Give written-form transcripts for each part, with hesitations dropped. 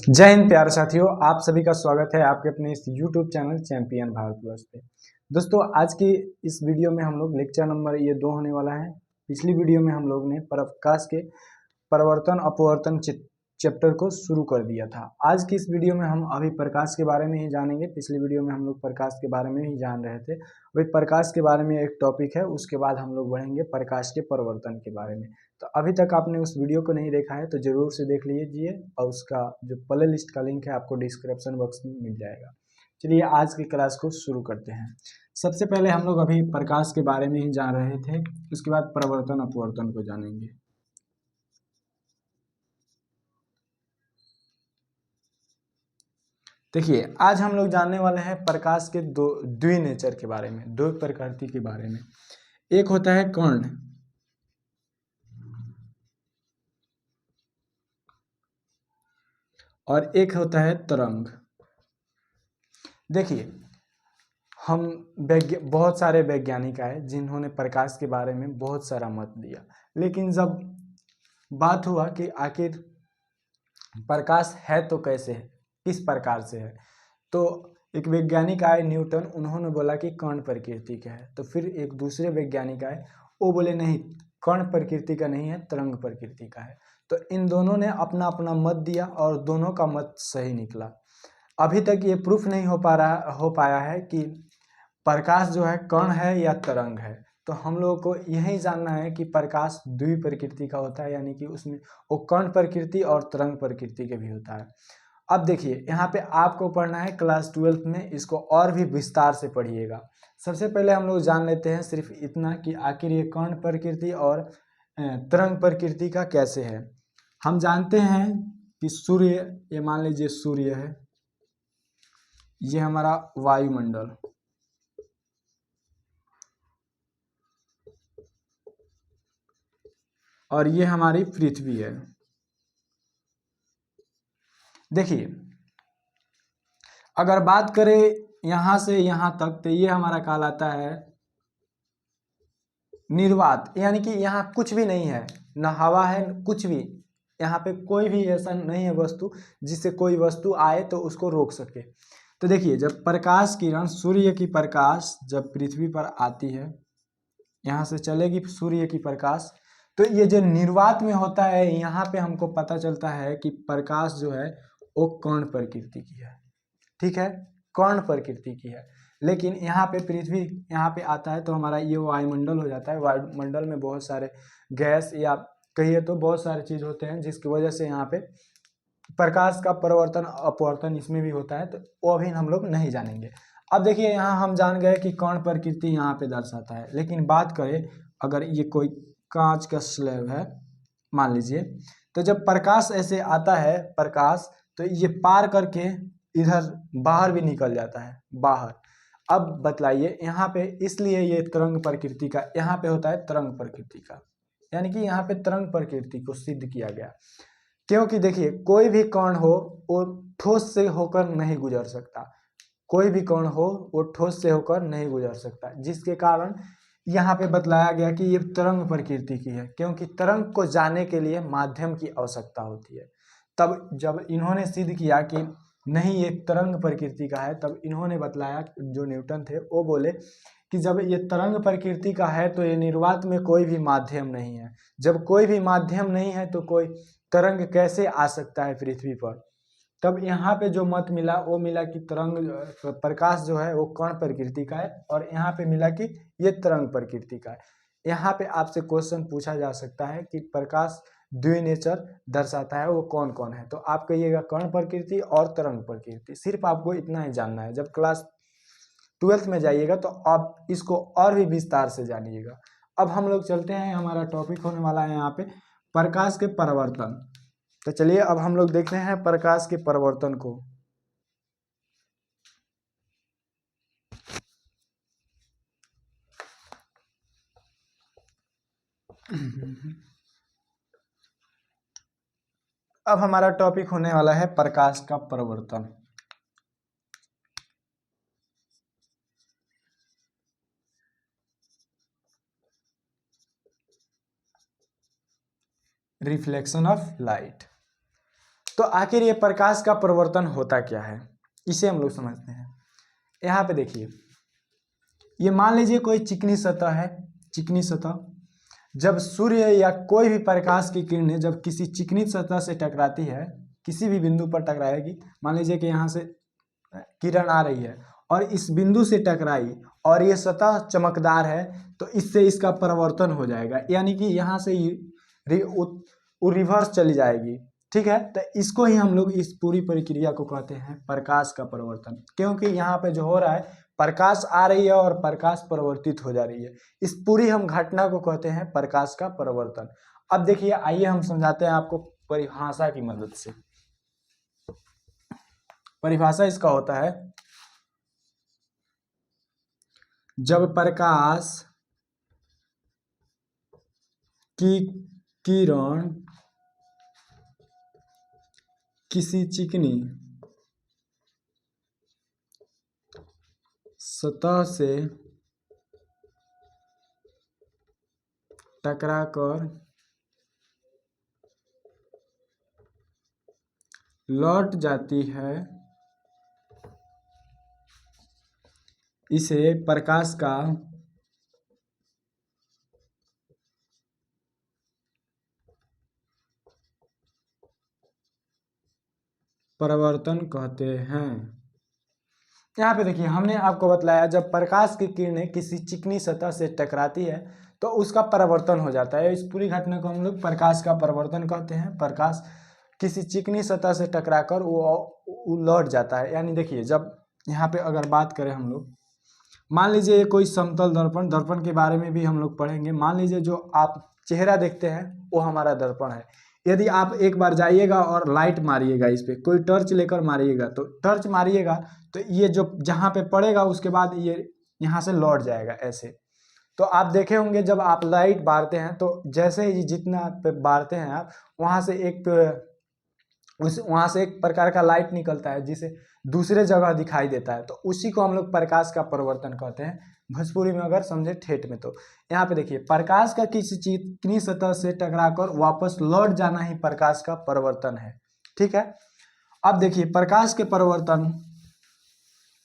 जय हिंद प्यारे साथियों, आप सभी का स्वागत है आपके अपने इस YouTube चैनल चैंपियन भारतवर्ष पे। दोस्तों, आज की इस वीडियो में हम लोग लेक्चर नंबर ये 2 होने वाला है। पिछली वीडियो में हम लोग ने प्रकाश के परिवर्तन अपवर्तन चैप्टर को शुरू कर दिया था। आज की इस वीडियो में हम अभी प्रकाश के बारे में ही जानेंगे। पिछली वीडियो में हम लोग प्रकाश के बारे में ही जान रहे थे। अभी प्रकाश के बारे में एक टॉपिक है, उसके बाद हम लोग बढ़ेंगे प्रकाश के परिवर्तन के बारे में। तो अभी तक आपने उस वीडियो को नहीं देखा है तो जरूर से देख लीजिए, और उसका जो प्ले लिस्ट का लिंक है आपको डिस्क्रिप्शन बॉक्स में मिल जाएगा। चलिए आज की क्लास को शुरू करते हैं। सबसे पहले हम लोग अभी प्रकाश के बारे में ही जान रहे थे, उसके बाद परिवर्तन अपवर्तन को जानेंगे। देखिए, आज हम लोग जानने वाले हैं प्रकाश के दो द्विनेचर के बारे में, दो प्रकृति के बारे में। एक होता है कर्ण और एक होता है तरंग। देखिए, हम बहुत सारे वैज्ञानिक आए जिन्होंने प्रकाश के बारे में बहुत सारा मत दिया, लेकिन जब बात हुआ कि आखिर प्रकाश है तो कैसे है, किस प्रकार से है, तो एक वैज्ञानिक आए न्यूटन, उन्होंने बोला कि कर्ण प्रकृति का है। तो फिर एक दूसरे वैज्ञानिक आए, वो बोले नहीं, कर्ण प्रकृति का नहीं है, तरंग प्रकृति का है। तो इन दोनों ने अपना अपना मत दिया और दोनों का मत सही निकला। अभी तक ये प्रूफ नहीं हो पाया है कि प्रकाश जो है कण है या तरंग है। तो हम लोगों को यही जानना है कि प्रकाश द्वि प्रकृति का होता है, यानी कि उसमें वो कण प्रकृति और तरंग प्रकृति के भी होता है। अब देखिए, यहाँ पे आपको पढ़ना है क्लास 12th में, इसको और भी विस्तार से पढ़िएगा। सबसे पहले हम लोग जान लेते हैं सिर्फ इतना कि आखिर ये कण प्रकृति और तरंग प्रकृति का कैसे है। हम जानते हैं कि सूर्य, ये मान लीजिए सूर्य है, ये हमारा वायुमंडल, और ये हमारी पृथ्वी है। देखिए, अगर बात करें यहां से यहां तक, तो ये हमारा कहलाता है निर्वात, यानी कि यहाँ कुछ भी नहीं है, न हवा है न कुछ भी। यहाँ पे कोई भी ऐसा नहीं है वस्तु जिससे कोई वस्तु आए तो उसको रोक सके। तो देखिए, जब प्रकाश किरण, सूर्य की प्रकाश जब पृथ्वी पर आती है, यहाँ से चलेगी सूर्य की प्रकाश, तो ये जो निर्वात में होता है, यहाँ पे हमको पता चलता है कि प्रकाश जो है वो कर्ण प्रकृति की है। ठीक है, कर्ण प्रकृति की है। लेकिन यहाँ पे पृथ्वी यहाँ पे आता है तो हमारा ये वायुमंडल हो जाता है। वायुमंडल में बहुत सारे गैस या कहिए तो बहुत सारे चीज होते हैं, जिसकी वजह से यहाँ पे प्रकाश का परिवर्तन अपवर्तन इसमें भी होता है। तो वो अभी हम लोग नहीं जानेंगे। अब देखिए, यहाँ हम जान गए कि कर्ण प्रकृति यहाँ पे दर्शाता है। लेकिन बात करें, अगर ये कोई कांच का स्लैब है मान लीजिए, तो जब प्रकाश ऐसे आता है प्रकाश, तो ये पार करके इधर बाहर भी निकल जाता है बाहर। अब बतलाइए, यहाँ पे इसलिए ये तरंग प्रकृति का यहाँ पे होता है, तरंग प्रकृति का, यानी कि यहाँ पे तरंग प्रकृति को सिद्ध किया गया। क्योंकि देखिए, कोई भी कण हो वो ठोस से होकर नहीं गुजर सकता, कोई भी कण हो वो ठोस से होकर नहीं गुजर सकता, जिसके कारण यहाँ पे बतलाया गया कि ये तरंग प्रकृति की है, क्योंकि तरंग को जाने के लिए माध्यम की आवश्यकता होती है। तब जब इन्होंने सिद्ध किया कि नहीं ये तरंग प्रकृति का है, तब इन्होंने बतलाया, जो न्यूटन थे वो बोले कि जब ये तरंग प्रकृति का है तो ये निर्वात में कोई भी माध्यम नहीं है। जब कोई भी माध्यम नहीं है तो कोई तरंग कैसे आ सकता है पृथ्वी पर। तब यहाँ पे जो मत मिला वो मिला कि तरंग प्रकाश जो है वो कण प्रकृति का है, और यहाँ पे मिला कि ये तरंग प्रकृति का है। यहाँ पे आपसे क्वेश्चन पूछा जा सकता है कि प्रकाश द्विनेचर दर्शाता है वो कौन कौन है, तो आप कहिएगा कण प्रकृति और तरंग प्रकृति। सिर्फ आपको इतना ही जानना है। जब क्लास 12th में जाइएगा तो आप इसको और भी विस्तार से जानिएगा। अब हम लोग चलते हैं, हमारा टॉपिक होने वाला है यहाँ पे प्रकाश के परिवर्तन। तो चलिए अब हम लोग देखते हैं प्रकाश के परिवर्तन को। अब हमारा टॉपिक होने वाला है प्रकाश का परिवर्तन। Reflection of light. तो आखिर ये प्रकाश का परिवर्तन होता क्या है, इसे हम लोग समझते हैं। यहाँ पे देखिए, ये मान लीजिए कोई चिकनी सतह है, चिकनी सतह। जब सूर्य या कोई भी प्रकाश की किरणें जब किसी चिकनी सतह से टकराती है, किसी भी बिंदु पर टकराएगी, मान लीजिए कि यहाँ से किरण आ रही है और इस बिंदु से टकराई और ये सतह चमकदार है, तो इससे इसका परिवर्तन हो जाएगा, यानी कि यहाँ से रिवर्स चली जाएगी। ठीक है, तो इसको ही हम लोग इस पूरी प्रक्रिया को कहते हैं प्रकाश का परिवर्तन, क्योंकि यहाँ पे जो हो रहा है, प्रकाश आ रही है और प्रकाश परिवर्तित हो जा रही है, इस पूरी हम घटना को कहते हैं प्रकाश का परिवर्तन। अब देखिए, आइए हम समझाते हैं आपको परिभाषा की मदद से। परिभाषा इसका होता है, जब प्रकाश की किरण किसी चिकनी सतह से टकराकर लौट जाती है, इसे प्रकाश का परिवर्तन कहते हैं। यहाँ पे देखिए, हमने आपको बतलाया जब प्रकाश की किरणें किसी चिकनी सतह से टकराती है तो उसका परिवर्तन हो जाता है। इस पूरी घटना को हम लोग प्रकाश का परिवर्तन कहते हैं। प्रकाश किसी चिकनी सतह से टकराकर वो लौट जाता है। यानी देखिए, जब यहाँ पे अगर बात करें हम लोग, मान लीजिए कोई समतल दर्पण, दर्पण के बारे में भी हम लोग पढ़ेंगे। मान लीजिए जो आप चेहरा देखते हैं वो हमारा दर्पण है। यदि आप एक बार जाइएगा और लाइट मारिएगा, इस पर कोई टर्च लेकर मारिएगा, तो टर्च मारिएगा तो ये जो जहाँ पे पड़ेगा उसके बाद ये यहाँ से लौट जाएगा ऐसे। तो आप देखे होंगे जब आप लाइट बारते हैं तो जैसे ही जितना पे बारते हैं आप, वहाँ से एक प्रकार का लाइट निकलता है जिसे दूसरे जगह दिखाई देता है, तो उसी को हम लोग प्रकाश का परिवर्तन कहते हैं भोजपुरी में, अगर समझे ठेठ में। तो यहाँ पे देखिए, प्रकाश का किसी चिकनी सतह से टकराकर वापस लौट जाना ही प्रकाश का परिवर्तन है। ठीक है, अब देखिए प्रकाश के परिवर्तन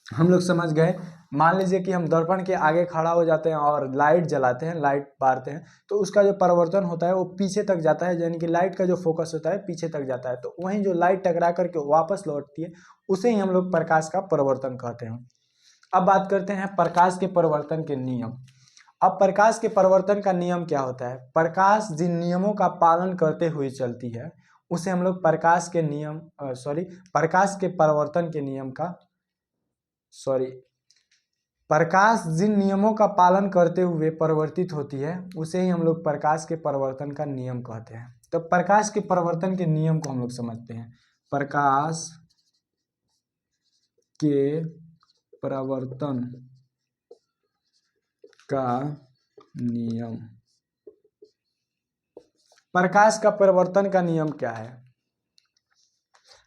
हम लोग समझ गए। मान लीजिए कि हम दर्पण के आगे खड़ा हो जाते हैं और लाइट जलाते हैं, लाइट बारते हैं, तो उसका जो परिवर्तन होता है वो पीछे तक जाता है, यानी कि लाइट का जो फोकस होता है पीछे तक जाता है। तो वहीं जो लाइट टकरा करके वापस लौटती है उसे ही हम लोग प्रकाश का परिवर्तन कहते हैं। अब बात करते हैं प्रकाश के परिवर्तन के नियम। अब प्रकाश के परिवर्तन का नियम क्या होता है? प्रकाश जिन नियमों का पालन करते हुए चलती है उसे हम लोग प्रकाश के परिवर्तन के नियम का प्रकाश जिन नियमों का पालन करते हुए परिवर्तित होती है उसे ही हम लोग प्रकाश के परिवर्तन का नियम कहते हैं। तो प्रकाश के परिवर्तन के नियम को हम लोग समझते हैं। प्रकाश के परिवर्तन का नियम। प्रकाश का परिवर्तन का नियम क्या है?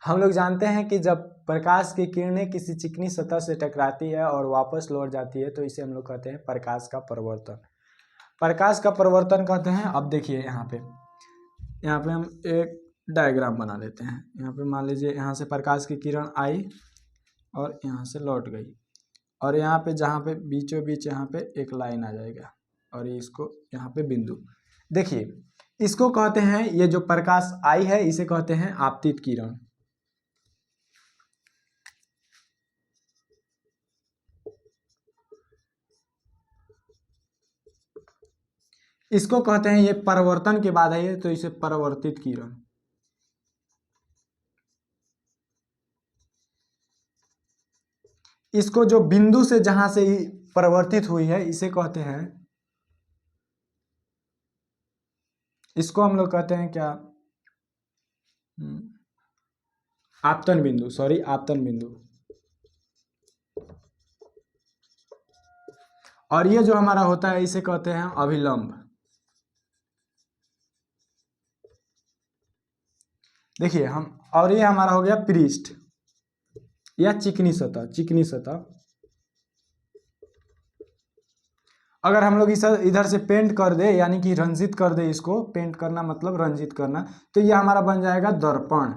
हम लोग जानते हैं कि जब प्रकाश की किरणें किसी चिकनी सतह से टकराती है और वापस लौट जाती है तो इसे हम लोग कहते हैं प्रकाश का परिवर्तन। प्रकाश का परिवर्तन कहते हैं। अब देखिए, यहाँ पे हम एक डायग्राम बना लेते हैं। यहाँ पे मान लीजिए यहाँ से प्रकाश की किरण आई और यहाँ से लौट गई, और यहाँ पे जहाँ पे बीचों बीच यहाँ पे एक लाइन आ जाएगा और ये इसको यहाँ पे बिंदु। देखिए, इसको कहते हैं, ये जो प्रकाश आई है इसे कहते हैं आपतित किरण। इसको कहते हैं, ये परिवर्तन के बाद आई है तो इसे परावर्तित किरण। इसको जो बिंदु से जहां से परिवर्तित हुई है इसे कहते हैं, इसको हम लोग कहते हैं क्या? आपतन बिंदु, आपतन बिंदु। और ये जो हमारा होता है इसे कहते हैं अभिलंब। देखिए और ये हमारा हो गया पृष्ठ या चिकनी सतह। अगर हम लोग इधर से पेंट कर दे, यानी कि रंजित कर दे, इसको पेंट करना मतलब रंजित करना, तो ये हमारा बन जाएगा दर्पण।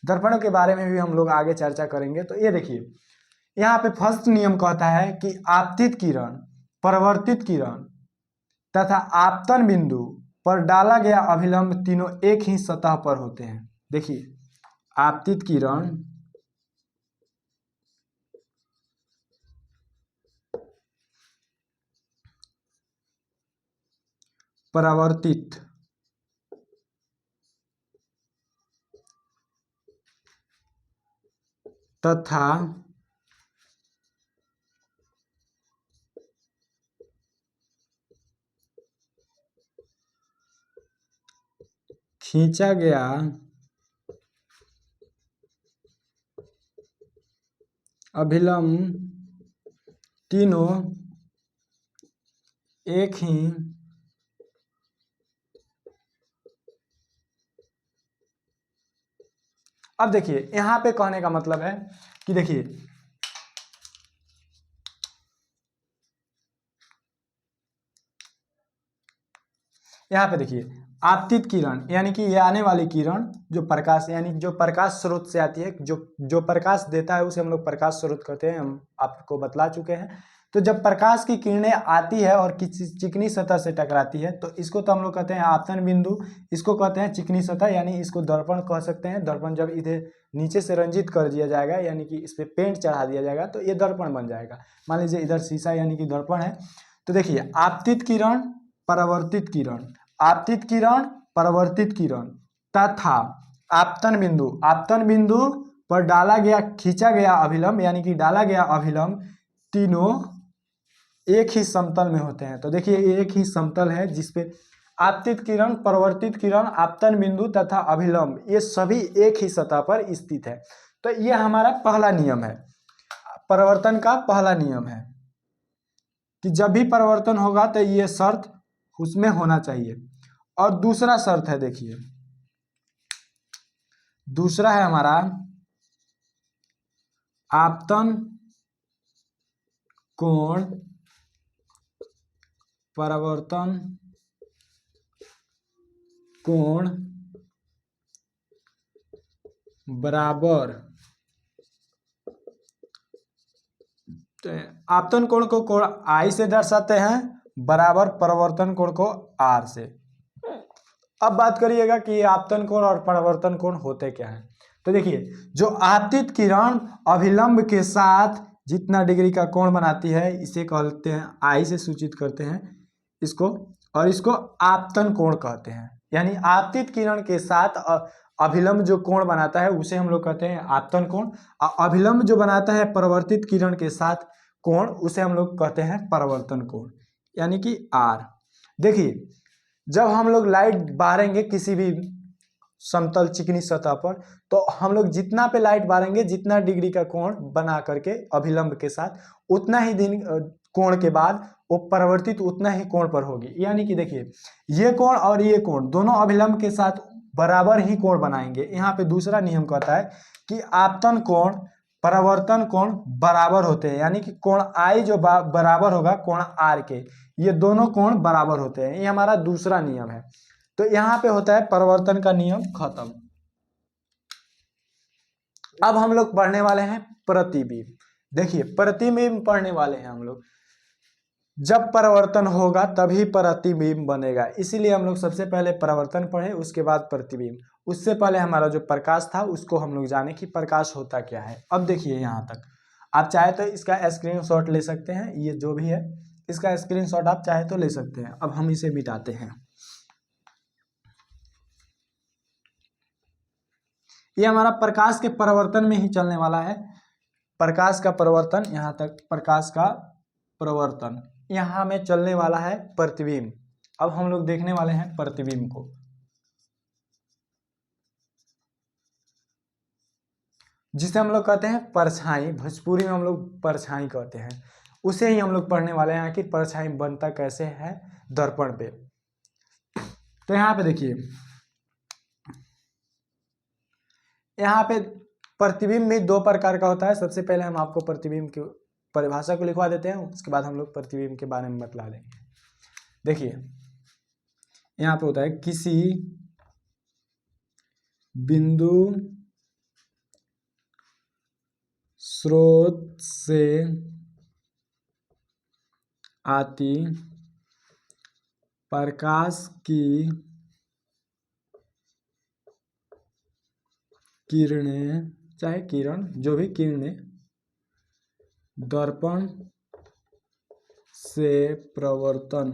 दर्पणों के बारे में भी हम लोग आगे चर्चा करेंगे। तो ये देखिए यहाँ पे फर्स्ट नियम कहता है कि आपतित किरण, परावर्तित किरण तथा आपतन बिंदु पर डाला गया अभिलंब तीनों एक ही सतह पर होते हैं। देखिए आपतित किरण, परावर्तित तथा खींचा गया अभिलंब तीनों एक ही अब देखिए यहाँ पे कहने का मतलब है कि देखिए यहाँ पे देखिए आपतित किरण यानी कि ये आने वाली किरण जो प्रकाश यानी जो प्रकाश स्रोत से आती है, जो प्रकाश देता है उसे हम लोग प्रकाश स्रोत कहते हैं, हम आपको बतला चुके हैं। तो जब प्रकाश की किरणें आती है और किसी चिकनी सतह से टकराती है तो इसको तो हम लोग कहते हैं आपतन बिंदु, इसको कहते हैं चिकनी सतह, यानी इसको दर्पण कह सकते हैं। दर्पण जब इधर नीचे से रंजित कर दिया जाएगा यानी कि इस पर पेंट चढ़ा दिया जाएगा तो ये दर्पण बन जाएगा। मान लीजिए इधर शीशा यानी कि दर्पण है। तो देखिए आपतित किरण, परावर्तित किरण, आपतित किरण, परावर्तित किरण तथा आपतन बिंदु, आपतन बिंदु पर डाला गया खींचा गया अभिलंब यानी कि डाला गया अभिलंब तीनों एक ही समतल में होते हैं। तो देखिए ये एक ही समतल है जिसपे आपतित किरण, परावर्तित किरण, आपतन बिंदु तथा अभिलंब ये सभी एक ही सतह पर स्थित है। तो ये हमारा पहला नियम है, परावर्तन का पहला नियम है कि जब भी परिवर्तन होगा तो ये शर्त उसमें होना चाहिए। और दूसरा शर्त है, देखिए दूसरा है हमारा आपतन कोण, परावर्तन कोण बराबर, तो आपतन कोण को कोण आई से दर्शाते हैं बराबर परावर्तन कोण को आर से। अब बात करिएगा कि आपतन कोण और परावर्तन कोण होते क्या हैं। तो देखिए जो आपतित किरण अभिलंब के साथ जितना डिग्री का कोण बनाती है इसे कहते हैं, आई से सूचित करते हैं इसको, और इसको आपतन कोण कहते हैं। यानी आपतित किरण के साथ अभिलंब जो कोण बनाता है उसे हम लोग कहते हैं आपतन कोण, और अभिलंब जो बनाता है परावर्तित किरण के साथ कोण उसे हम लोग कहते हैं परावर्तन कोण यानी कि आर। देखिए जब हम लोग लाइट बारेंगे किसी भी समतल चिकनी सतह पर तो हम लोग जितना पे लाइट बारेंगे, जितना डिग्री का कोण बना करके अभिलंब के साथ, उतना ही दिन कोण के बाद वो परावर्तित उतना ही कोण पर होगी। यानी कि देखिए ये कोण और ये कोण दोनों अभिलंब के साथ बराबर ही कोण बनाएंगे। यहाँ पे दूसरा नियम कहता है कि आपतन कोण, परावर्तन कोण बराबर होते हैं, यानी कि कोण आई जो बराबर होगा कोण आर के, ये दोनों कोण बराबर होते हैं। ये हमारा दूसरा नियम है। तो यहाँ पे होता है परावर्तन का नियम खत्म। अब हम लोग पढ़ने वाले हैं प्रतिबिंब। देखिए प्रतिबिंब पढ़ने वाले हैं हम लोग। जब परावर्तन होगा तभी प्रतिबिंब बनेगा, इसीलिए हम लोग सबसे पहले परावर्तन पढ़े उसके बाद प्रतिबिंब। उससे पहले हमारा जो प्रकाश था उसको हम लोग जाने कि प्रकाश होता क्या है। अब देखिए यहाँ तक आप चाहे तो इसका स्क्रीनशॉट ले सकते हैं, ये जो भी है इसका स्क्रीनशॉट आप चाहे तो ले सकते हैं। अब हम इसे मिटाते हैं। ये हमारा प्रकाश के परावर्तन में ही चलने वाला है। प्रकाश का परावर्तन, यहाँ तक प्रकाश का परावर्तन, यहाँ में चलने वाला है प्रतिबिंब। अब हम लोग देखने वाले हैं प्रतिबिंब को, जिसे हम लोग कहते हैं परछाई, भोजपुरी में हम लोग परछाई कहते हैं। उसे ही हम लोग पढ़ने वाले हैं कि परछाई बनता कैसे है दर्पण पे। तो यहाँ पे देखिए, यहाँ पे प्रतिबिंब भी दो प्रकार का होता है। सबसे पहले हम आपको प्रतिबिंब की परिभाषा को लिखवा देते हैं, उसके बाद हम लोग प्रतिबिंब के बारे में बतला देंगे। देखिए यहाँ पे होता है किसी बिंदु स्रोत से आती प्रकाश की किरणें, चाहे किरण जो भी किरणें, दर्पण से प्रवर्तन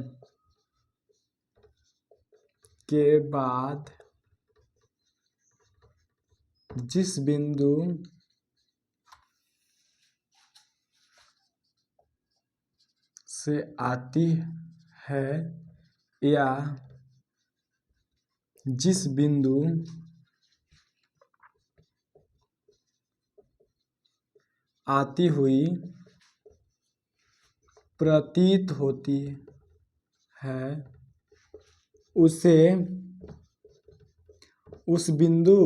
के बाद जिस बिंदु से आती है या जिस बिंदु आती हुई प्रतीत होती है उसे उस बिंदु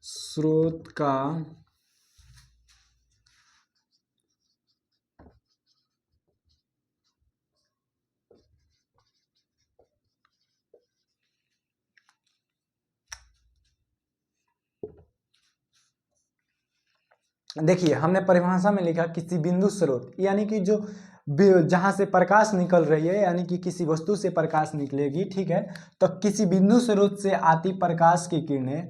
स्रोत का देखिए हमने परिभाषा में लिखा किसी बिंदु स्रोत, यानी कि जो जहां से प्रकाश निकल रही है, यानी कि किसी वस्तु से प्रकाश निकलेगी, ठीक है। तो किसी बिंदु स्रोत से आती प्रकाश की किरणें,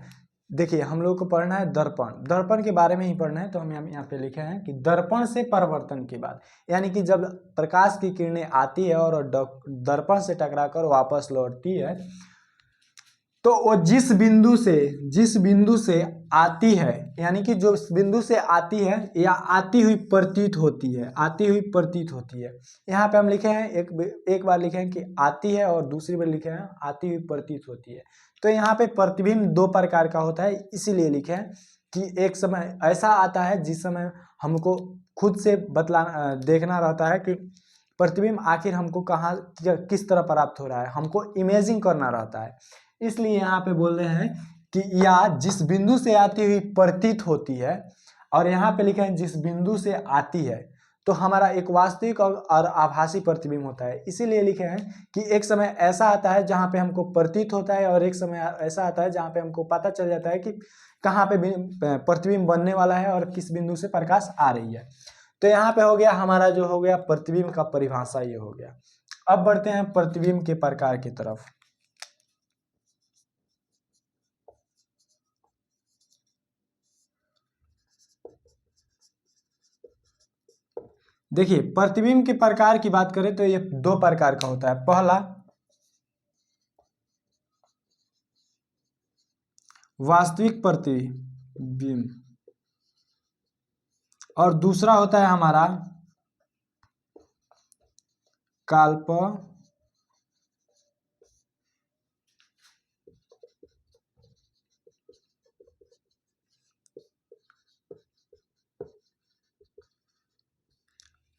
देखिए हम लोग को पढ़ना है दर्पण, दर्पण के बारे में ही पढ़ना है। तो हम यहाँ पे लिखे हैं कि दर्पण से परावर्तन के बाद, यानी कि जब प्रकाश की किरणें आती है और दर्पण से टकराकर वापस लौटती है, तो वो जिस बिंदु से आती है, यानी कि जो बिंदु से आती है या आती हुई प्रतीत होती है, आती हुई प्रतीत होती है। यहाँ पे हम लिखे हैं एक बार लिखे हैं कि आती है और दूसरी बार लिखे हैं आती हुई प्रतीत होती है। तो यहाँ पे प्रतिबिंब दो प्रकार का होता है, इसीलिए लिखे हैं कि एक समय ऐसा आता है जिस समय हमको खुद से देखना रहता है कि प्रतिबिंब आखिर हमको कहाँ किस तरह प्राप्त हो रहा है, हमको इमेजिंग करना रहता है। इसलिए यहाँ पे बोल रहे हैं कि या जिस बिंदु से आती हुई प्रतीत होती है, और यहाँ पे लिखे हैं जिस बिंदु से आती है, तो हमारा एक वास्तविक और आभासी प्रतिबिंब होता है। इसीलिए लिखे हैं कि एक समय ऐसा आता है जहाँ पे हमको प्रतीत होता है और एक समय ऐसा आता है जहाँ पे हमको पता चल जाता है कि कहाँ पे प्रतिबिंब बनने वाला है और किस बिंदु से प्रकाश आ रही है। तो यहाँ पे हो गया हमारा जो हो गया प्रतिबिंब का परिभाषा ये हो गया। अब बढ़ते हैं प्रतिबिंब के प्रकार की तरफ। देखिए प्रतिबिंब के प्रकार की बात करें तो ये दो प्रकार का होता है। पहला वास्तविक प्रतिबिंब और दूसरा होता है हमारा काल्पनिक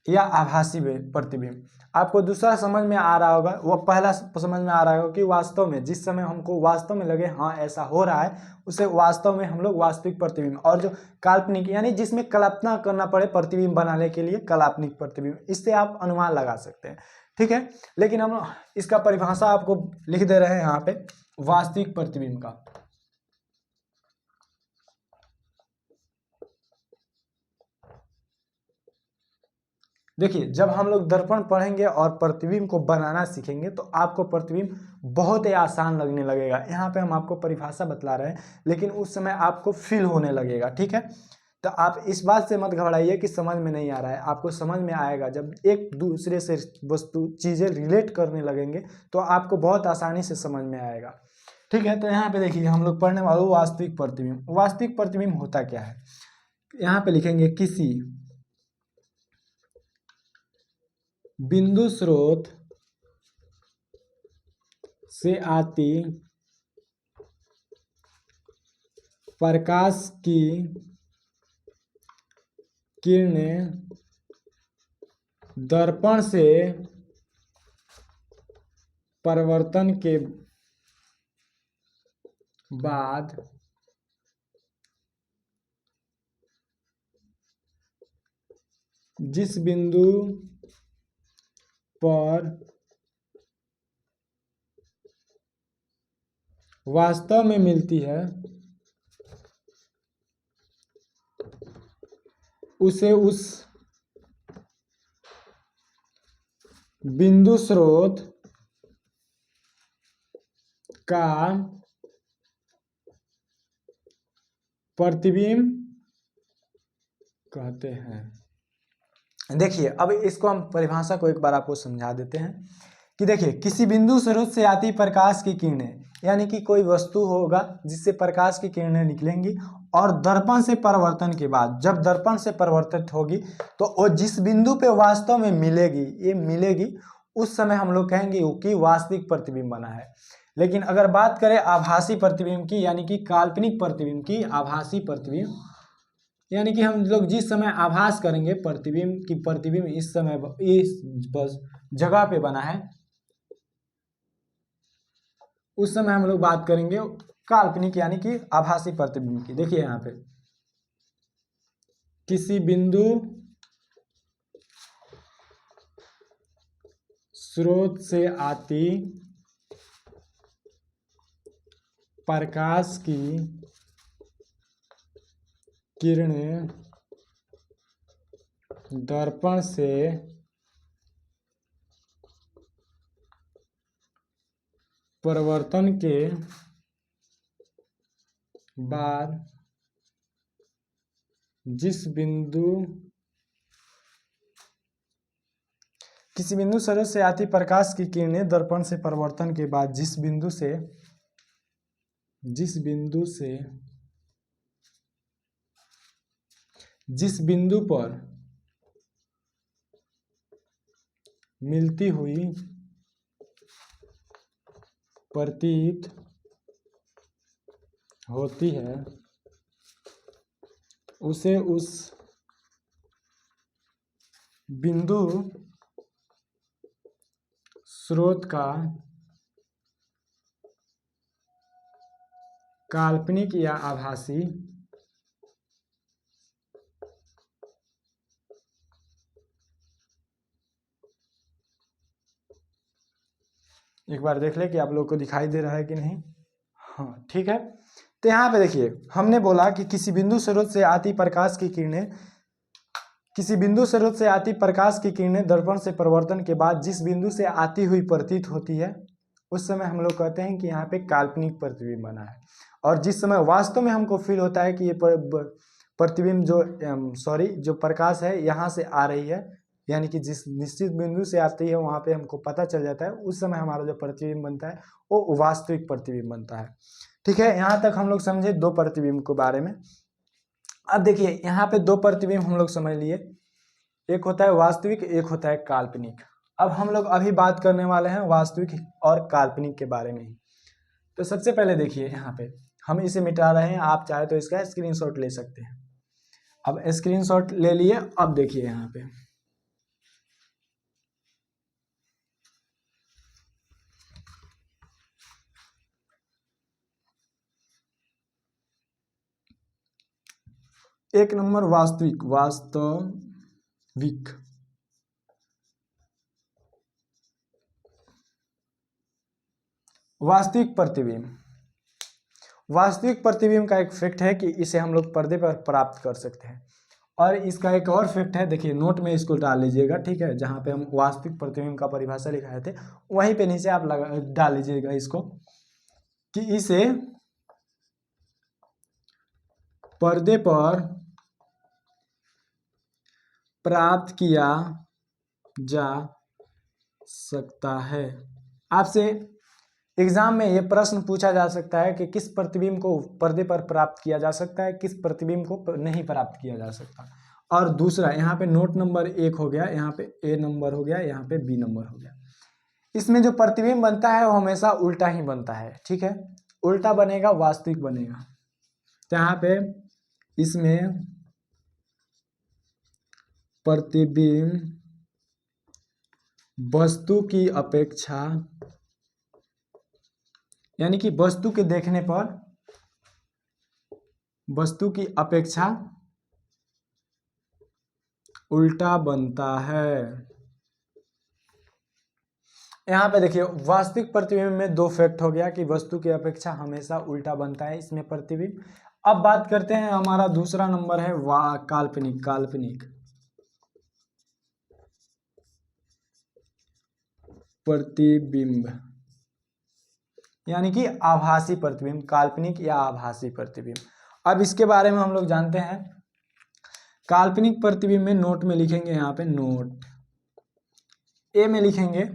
या आभासी प्रतिबिंब। आपको दूसरा समझ में आ रहा होगा, वो पहला समझ में आ रहा होगा कि वास्तव में जिस समय हमको वास्तव में लगे हाँ ऐसा हो रहा है, उसे वास्तव में हम लोग वास्तविक प्रतिबिंब, और जो काल्पनिक यानी जिसमें कल्पना करना पड़े प्रतिबिंब बनाने के लिए काल्पनिक प्रतिबिंब, इससे आप अनुमान लगा सकते हैं, ठीक है। लेकिन हम इसका परिभाषा आपको लिख दे रहे हैं यहाँ पे वास्तविक प्रतिबिंब का। देखिए जब हम लोग दर्पण पढ़ेंगे और प्रतिबिंब को बनाना सीखेंगे तो आपको प्रतिबिंब बहुत ही आसान लगने लगेगा। यहाँ पे हम आपको परिभाषा बतला रहे हैं, लेकिन उस समय आपको फील होने लगेगा, ठीक है। तो आप इस बात से मत घबराइए कि समझ में नहीं आ रहा है, आपको समझ में आएगा जब एक दूसरे से वस्तु चीज़ें रिलेट करने लगेंगे तो आपको बहुत आसानी से समझ में आएगा, ठीक है। तो यहाँ पे देखिए हम लोग पढ़ने वाले वास्तविक प्रतिबिंब। वास्तविक प्रतिबिंब होता क्या है, यहाँ पे लिखेंगे किसी बिंदु स्रोत से आती प्रकाश की किरणें दर्पण से परावर्तन के बाद जिस बिंदु पर वास्तव में मिलती है उसे उस बिंदु स्रोत का प्रतिबिंब कहते हैं। देखिए अब इसको हम परिभाषा को एक बार आपको समझा देते हैं कि देखिए किसी बिंदु स्रोत से आती प्रकाश की किरणें, यानी कि कोई वस्तु होगा जिससे प्रकाश की किरणें निकलेंगी और दर्पण से परावर्तन के बाद जब दर्पण से परावर्तित होगी तो वो जिस बिंदु पे वास्तव में मिलेगी उस समय हम लोग कहेंगे कि वास्तविक प्रतिबिंब बना है। लेकिन अगर बात करें आभासी प्रतिबिंब की, यानी कि काल्पनिक प्रतिबिंब की, आभासी प्रतिबिंब यानी कि हम लोग जिस समय आभास करेंगे प्रतिबिंब इस समय इस जगह पे बना है, उस समय हम लोग बात करेंगे काल्पनिक यानी कि आभासी प्रतिबिंब की। देखिए यहाँ पे किसी बिंदु स्रोत से आती प्रकाश की किरणें दर्पण से परावर्तन के बाद किसी बिंदु स्रोत से आती प्रकाश की किरणें दर्पण से परावर्तन के बाद जिस बिंदु पर मिलती हुई प्रतीत होती है उसे उस बिंदु स्रोत का काल्पनिक या आभासी एक बार देख ले कि आप लोग को दिखाई दे रहा है कि नहीं। हाँ ठीक है, तो यहाँ पे देखिए हमने बोला कि किसी बिंदु स्रोत से आती प्रकाश की किरणें दर्पण से परावर्तन के बाद जिस बिंदु से आती हुई प्रतीत होती है उस समय हम लोग कहते हैं कि यहाँ पे काल्पनिक प्रतिबिंब बना है। और जिस समय वास्तव में हमको फील होता है कि ये प्रतिबिंब जो प्रकाश है यहाँ से आ रही है, यानी कि जिस निश्चित बिंदु से आती है वहाँ पे हमको पता चल जाता है, उस समय हमारा जो प्रतिबिंब बनता है वो वास्तविक प्रतिबिंब बनता है। ठीक है, यहाँ तक हम लोग समझे दो प्रतिबिंब के बारे में। अब देखिए यहाँ पे दो प्रतिबिंब हम लोग समझ लिए, एक होता है वास्तविक, एक होता है काल्पनिक। अब हम लोग अभी बात करने वाले हैं वास्तविक और काल्पनिक के बारे में ही। तो सबसे पहले देखिए यहाँ पे हम इसे मिटा रहे हैं, आप चाहे तो इसका स्क्रीनशॉट ले सकते हैं। अब स्क्रीनशॉट ले लिए, अब देखिए यहाँ पे एक नंबर वास्तविक प्रतिबिंब का एक फैक्ट है कि इसे हम लोग पर्दे पर प्राप्त कर सकते हैं। और इसका एक और फैक्ट है, देखिए नोट में इसको डाल लीजिएगा, ठीक है, जहाँ पे हम वास्तविक प्रतिबिंब का परिभाषा लिखाए थे वहीं पे नीचे आप डाल लीजिएगा इसको, कि इसे पर्दे पर प्राप्त किया जा सकता है। आपसे एग्जाम में ये प्रश्न पूछा जा सकता है कि किस प्रतिबिंब को पर्दे पर प्राप्त किया जा सकता है, किस प्रतिबिंब को नहीं प्राप्त किया जा सकता। और दूसरा यहाँ पे नोट नंबर 1 हो गया, यहाँ पे ए नंबर हो गया, यहाँ पे बी नंबर हो गया। इसमें जो प्रतिबिंब बनता है वो हमेशा उल्टा ही बनता है, ठीक है, उल्टा बनेगा वास्तविक बनेगा। तो यहाँ पे इसमें प्रतिबिंब वस्तु की अपेक्षा, यानी कि वस्तु के देखने पर वस्तु की अपेक्षा उल्टा बनता है। यहाँ पे देखिए वास्तविक प्रतिबिंब में दो फैक्ट हो गया कि वस्तु की अपेक्षा हमेशा उल्टा बनता है इसमें प्रतिबिंब, अब बात करते हैं, हमारा दूसरा नंबर है काल्पनिक। काल्पनिक प्रतिबिंब यानी कि आभासी प्रतिबिंब, काल्पनिक या आभासी प्रतिबिंब। अब इसके बारे में हम लोग जानते हैं। काल्पनिक प्रतिबिंब में नोट में लिखेंगे, यहाँ पे नोट ए में लिखेंगे,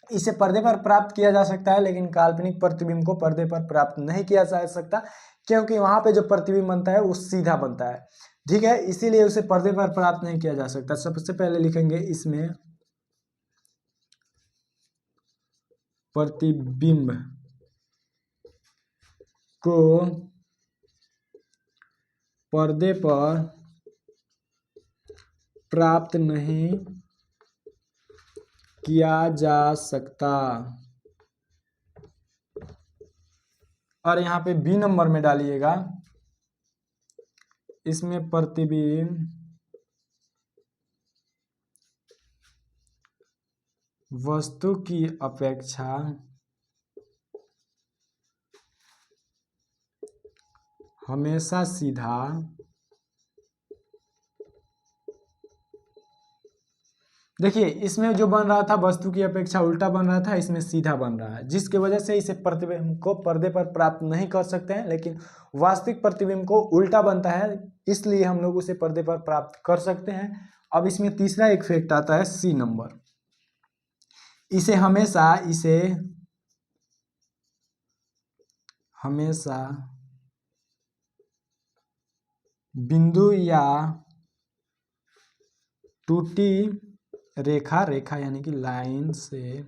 इसे पर्दे पर प्राप्त किया जा सकता है, लेकिन काल्पनिक प्रतिबिंब को पर्दे पर प्राप्त नहीं किया जा सकता, क्योंकि वहां पे जो प्रतिबिंब बनता है वो सीधा बनता है। ठीक है, इसीलिए उसे पर्दे पर प्राप्त नहीं किया जा सकता। सबसे पहले लिखेंगे इसमें प्रतिबिंब को पर्दे पर प्राप्त नहीं किया जा सकता। और यहाँ पे बी नंबर में डालिएगा, इसमें प्रतिबिंब वस्तु की अपेक्षा हमेशा सीधा देखिए, इसमें जो बन रहा था वस्तु की अपेक्षा उल्टा बन रहा था, इसमें सीधा बन रहा है, जिसकी वजह से इसे प्रतिबिंब को पर्दे पर प्राप्त नहीं कर सकते हैं, लेकिन वास्तविक प्रतिबिंब को उल्टा बनता है, इसलिए हम लोग उसे पर्दे पर प्राप्त कर सकते हैं। अब इसमें तीसरा एक फैक्ट आता है सी नंबर। इसे हमेशा बिंदु या टूटी रेखा यानी कि लाइन से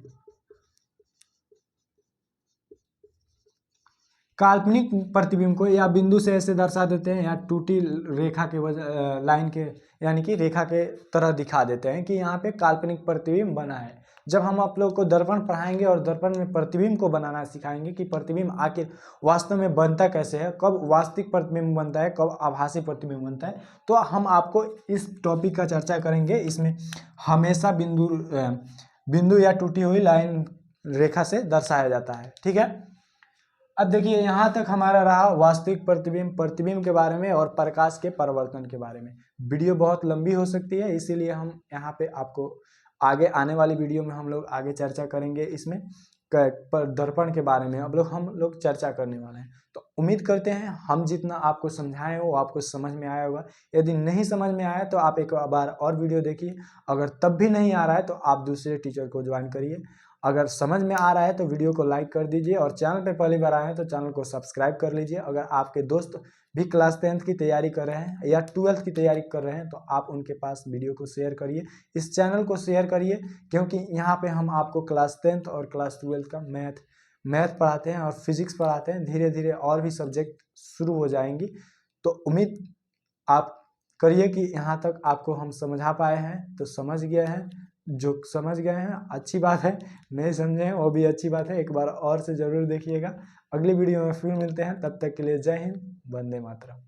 काल्पनिक प्रतिबिंब को या बिंदु से ऐसे दर्शा देते हैं, या टूटी रेखा के वजह लाइन के यानी कि रेखा के तरह दिखा देते हैं कि यहाँ पे काल्पनिक प्रतिबिंब बना है। जब हम आप लोग को दर्पण पढ़ाएंगे और दर्पण में प्रतिबिंब को बनाना सिखाएंगे कि प्रतिबिंब आखिर वास्तव में बनता कैसे है, कब वास्तविक प्रतिबिंब बनता है, कब आभासी प्रतिबिंब बनता है, तो हम आपको इस टॉपिक का चर्चा करेंगे। इसमें हमेशा बिंदु या टूटी हुई लाइन रेखा से दर्शाया जाता है। ठीक है, अब देखिए यहाँ तक हमारा रहा वास्तविक प्रतिबिंब के बारे में और प्रकाश के परावर्तन के बारे में। वीडियो बहुत लंबी हो सकती है, इसीलिए हम यहाँ पे आपको आगे आने वाली वीडियो में हम लोग आगे चर्चा करेंगे इसमें दर्पण के बारे में। अब हम लोग चर्चा करने वाले हैं, तो उम्मीद करते हैं हम जितना आपको समझाए हो आपको समझ में आया होगा। यदि नहीं समझ में आया तो आप एक बार और वीडियो देखिए, अगर तब भी नहीं आ रहा है तो आप दूसरे टीचर को ज्वाइन करिए। अगर समझ में आ रहा है तो वीडियो को लाइक कर दीजिए, और चैनल पे पहली बार आए हैं तो चैनल को सब्सक्राइब कर लीजिए। अगर आपके दोस्त भी क्लास 10th की तैयारी कर रहे हैं या 12th की तैयारी कर रहे हैं तो आप उनके पास वीडियो को शेयर करिए, इस चैनल को शेयर करिए, क्योंकि यहाँ पे हम आपको क्लास 10th और क्लास 12th का मैथ पढ़ाते हैं और फिजिक्स पढ़ाते हैं। धीरे धीरे और भी सब्जेक्ट शुरू हो जाएंगी, तो उम्मीद आप करिए कि यहाँ तक आपको हम समझा पाए हैं। तो समझ गए हैं, जो समझ गए हैं अच्छी बात है, नहीं समझे हैं वो भी अच्छी बात है, एक बार और से ज़रूर देखिएगा। अगली वीडियो में फिर मिलते हैं, तब तक के लिए जय हिंद, वंदे मातरम।